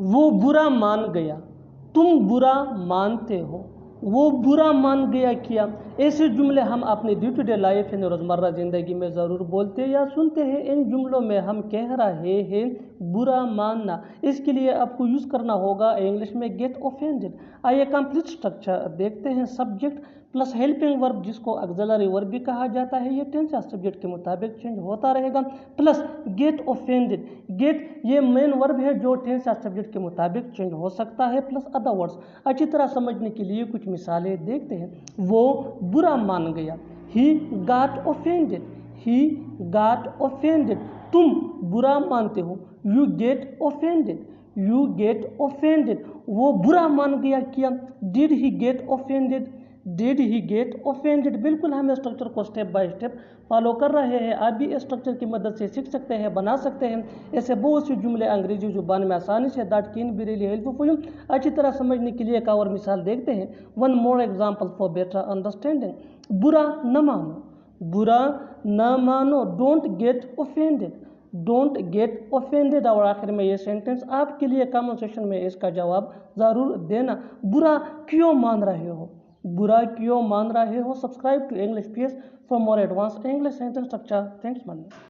वो बुरा मान गया, तुम बुरा मानते हो, वो बुरा मान गया क्या। ऐसे जुमले हम अपने डे टू डे लाइफ यानी रोज़मर्रा ज़िंदगी में ज़रूर बोलते या सुनते हैं। इन जुमलों में हम कह रहे हैं बुरा मानना। इसके लिए आपको यूज़ करना होगा इंग्लिश में गेट ऑफेंडेड। आइए कंप्लीट स्ट्रक्चर देखते हैं। सब्जेक्ट प्लस हेल्पिंग वर्ब जिसको ऑक्सिलरी वर्ब भी कहा जाता है, ये टेंस या सब्जेक्ट के मुताबिक चेंज होता रहेगा। प्लस गेट ऑफेंडेड, गेट ये मेन वर्ब है जो टेंस या सब्जेक्ट के मुताबिक चेंज हो सकता है। Plus other words. अच्छी तरह समझने के लिए कुछ मिसालें देखते हैं। वो बुरा मान गया, he got offended, he got offended. तुम बुरा मानते हो, you get offended, you get offended. वो बुरा मान गया क्या, did he get offended, did he get offended. बिल्कुल हम स्ट्रक्चर को स्टेप बाय स्टेप फॉलो कर रहे हैं। आप भी स्ट्रक्चर की मदद से सीख सकते हैं, बना सकते हैं। ऐसे बहुत से जुमले अंग्रेजी जुबान में आसानी say that can be really helpful for you. अच्छी तरह समझने के लिए एक और मिसाल देखते हैं। One more example for better understanding. बुरा न मानो, बुरा न मानो, don't get offended, don't get offended. और आखिर में ये सेंटेंस आपके लिए कमेंट सेक्शन में इसका जवाब ज़रूर देना। बुरा क्यों मान रहे हो, बुरा क्यों मान रहे हो। Subscribe to English PS for more advance English sentence structure. Thanks man.